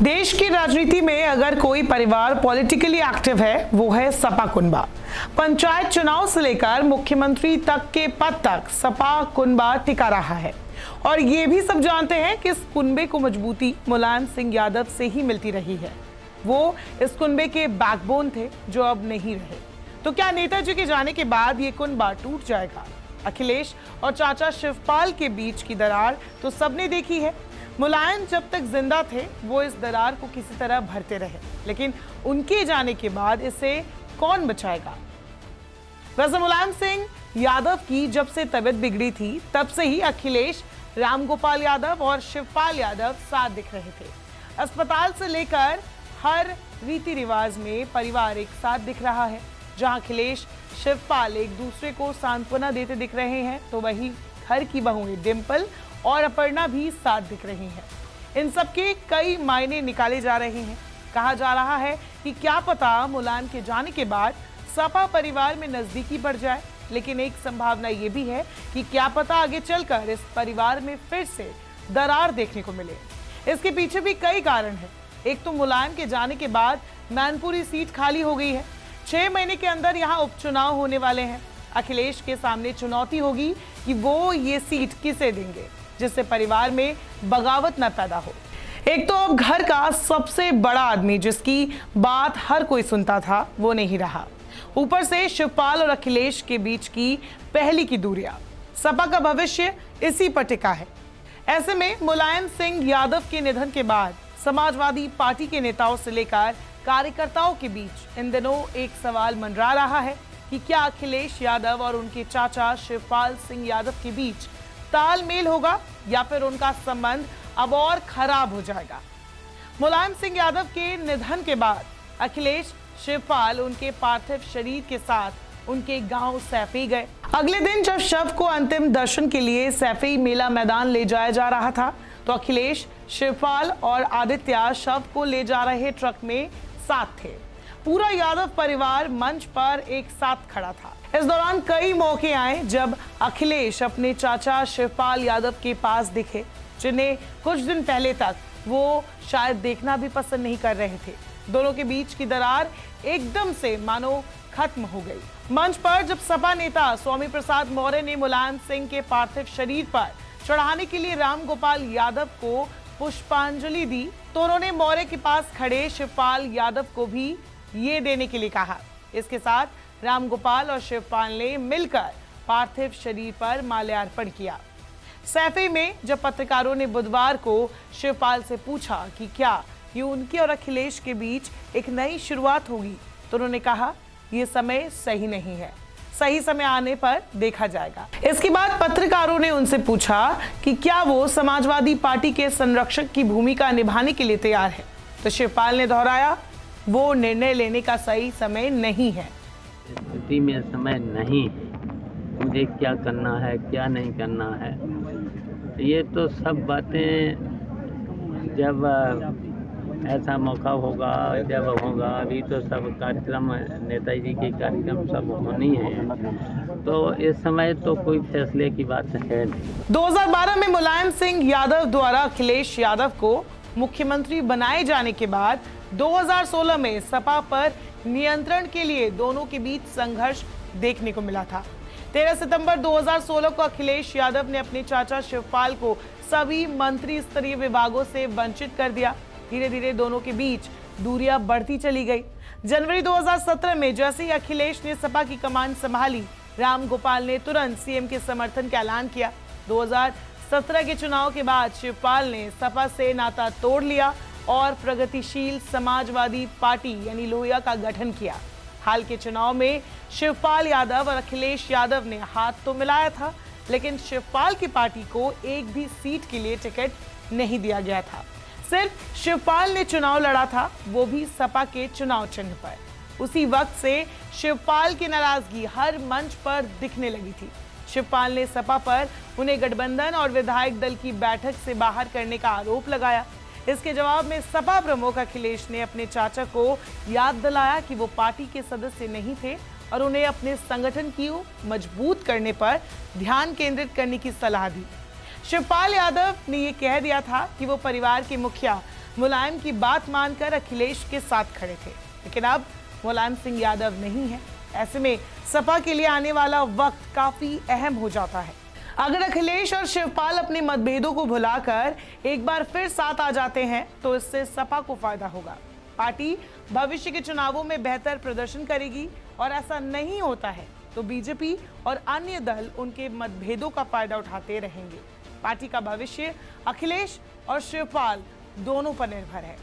देश की राजनीति में अगर कोई परिवार पॉलिटिकली एक्टिव है वो है सपा कुनबा। पंचायत चुनाव से लेकर मुख्यमंत्री तक के पद तक सपा कुनबा टिका रहा है और ये भी सब जानते हैं कि इस कुनबे को मजबूती मुलायम सिंह यादव से ही मिलती रही है। वो इस कुनबे के बैकबोन थे जो अब नहीं रहे। तो क्या नेताजी के जाने के बाद ये कुनबा टूट जाएगा? अखिलेश और चाचा शिवपाल के बीच की दरार तो सबने देखी है। मुलायम जब तक जिंदा थे वो इस दरार को किसी तरह भरते रहे, लेकिन उनके जाने के बाद इसे कौन बचाएगा? वैसे मुलायम सिंह यादव की जब से तबीयत बिगड़ी थी तब से ही अखिलेश, रामगोपाल यादव और शिवपाल यादव साथ दिख रहे थे। अस्पताल से लेकर हर रीति रिवाज में परिवार एक साथ दिख रहा है। जहां अखिलेश शिवपाल एक दूसरे को सांत्वना देते दिख रहे हैं, तो वही घर की बहुएं डिंपल और अपर्णा भी साथ दिख रही हैं। इन सबके कई मायने निकाले जा रहे हैं। कहा जा रहा है कि क्या पता मुलायम के जाने के बाद सपा परिवार में नजदीकी बढ़ जाए, लेकिन एक संभावना ये भी है कि क्या पता आगे चलकर इस परिवार में फिर से दरार देखने को मिले। इसके पीछे भी कई कारण हैं। एक तो मुलायम के जाने के बाद मैनपुरी सीट खाली हो गई है। 6 महीने के अंदर यहाँ उपचुनाव होने वाले हैं। अखिलेश के सामने चुनौती होगी कि वो ये सीट किसे देंगे जिससे परिवार में बगावत न पैदा हो। एक तो अब घर का सबसे बड़ा आदमी जिसकी बात हर कोई सुनता था वो नहीं रहा। ऊपर से शिवपाल और अखिलेश के बीच की पहली की दूरियां। सपा का भविष्य इसी पर टिका है। ऐसे में मुलायम सिंह यादव के निधन के बाद समाजवादी पार्टी के नेताओं से लेकर कार्यकर्ताओं के बीच इन दिनों एक सवाल मंडरा रहा है कि क्या अखिलेश यादव और उनके चाचा शिवपाल सिंह यादव के बीच तालमेल होगा या फिर उनका संबंध अब और खराब हो जाएगा। मुलायम सिंह यादव के निधन के बाद अखिलेश, शिवपाल उनके पार्थिव शरीर के साथ उनके गांव सैफई गए। अगले दिन जब शव को अंतिम दर्शन के लिए सैफई मेला मैदान ले जाया जा रहा था तो अखिलेश, शिवपाल और आदित्य शव को ले जा रहे ट्रक में साथ थे। पूरा यादव परिवार मंच पर एक साथ खड़ा था। इस दौरान कई मौके आए जब अखिलेश अपने चाचा शिवपाल यादव के पास दिखे, जिन्हें कुछ दिन पहले तक वो शायद देखना भी पसंद नहीं कर रहे थे। दोनों के बीच की दरार एकदम से मानो खत्म हो गई। मंच पर जब सपा नेता स्वामी प्रसाद मौर्य ने मुलायम सिंह के पार्थिव शरीर पर चढ़ाने के लिए रामगोपाल यादव को पुष्पांजलि दी तो उन्होंने मौर्य के पास खड़े शिवपाल यादव को भी ये देने के लिए कहा। इसके साथ रामगोपाल और शिवपाल ने मिलकर पार्थिव शरीर पर माल्यार्पण किया। सैफई में जब पत्रकारों ने बुधवार को शिवपाल से पूछा कि क्या ये उनके और अखिलेश के बीच एक नई शुरुआत होगी, तो उन्होंने कहा ये समय सही नहीं है, सही समय आने पर देखा जाएगा। इसके बाद पत्रकारों ने उनसे पूछा कि क्या वो समाजवादी पार्टी के संरक्षक की भूमिका निभाने के लिए तैयार है, तो शिवपाल ने दोहराया वो निर्णय लेने का सही समय नहीं है। स्थिति में समय नहीं, मुझे क्या करना है क्या नहीं करना है, ये तो सब बातें जब ऐसा मौका होगा जब होगा। अभी तो सब कार्यक्रम, नेताजी के कार्यक्रम सब होनी है, तो इस समय तो कोई फैसले की बात है नहीं। 2012 में मुलायम सिंह यादव द्वारा अखिलेश यादव को मुख्यमंत्री बनाए जाने के बाद 2016 में सपा पर नियंत्रण के लिए दोनों के बीच संघर्ष देखने को मिला था। 13 सितंबर 2016 को अखिलेश यादव ने अपने चाचा शिवपाल को सभी मंत्री स्तरीय विभागों से वंचित कर दिया। धीरे धीरे दोनों के बीच दूरियां बढ़ती चली गई। जनवरी 2017 में जैसे ही अखिलेश ने सपा की कमान संभाली, रामगोपाल ने तुरंत सीएम के समर्थन का ऐलान किया। 2017 के चुनाव के बाद शिवपाल ने सपा से नाता तोड़ लिया और प्रगतिशील समाजवादी पार्टी यानी लोहिया का गठन किया। हाल के चुनाव में शिवपाल यादव और अखिलेश यादव ने हाथ तो मिलाया था, लेकिन शिवपाल की पार्टी को एक भी सीट के लिए टिकट नहीं दिया गया था। सिर्फ शिवपाल ने चुनाव लड़ा था, वो भी सपा के चुनाव चिन्ह पर। उसी वक्त से शिवपाल की नाराजगी हर मंच पर दिखने लगी थी। शिवपाल ने सपा पर उन्हें गठबंधन और विधायक दल की बैठक से बाहर करने का आरोप लगाया। इसके जवाब में सपा प्रमुख अखिलेश ने अपने चाचा को याद दिलाया कि वो पार्टी के सदस्य नहीं थे और उन्हें अपने संगठन की मजबूत करने पर ध्यान केंद्रित करने की सलाह दी। शिवपाल यादव ने ये कह दिया था कि वो परिवार के मुखिया मुलायम की बात मानकर अखिलेश के साथ खड़े थे, लेकिन अब मुलायम सिंह यादव नहीं है। ऐसे में सपा के लिए आने वाला वक्त काफी अहम हो जाता है। अगर अखिलेश और शिवपाल अपने मतभेदों को भुलाकर एक बार फिर साथ आ जाते हैं तो इससे सपा को फायदा होगा। पार्टी भविष्य के चुनावों में बेहतर प्रदर्शन करेगी और ऐसा नहीं होता है तो बीजेपी और अन्य दल उनके मतभेदों का फायदा उठाते रहेंगे। पार्टी का भविष्य अखिलेश और शिवपाल दोनों पर निर्भर है।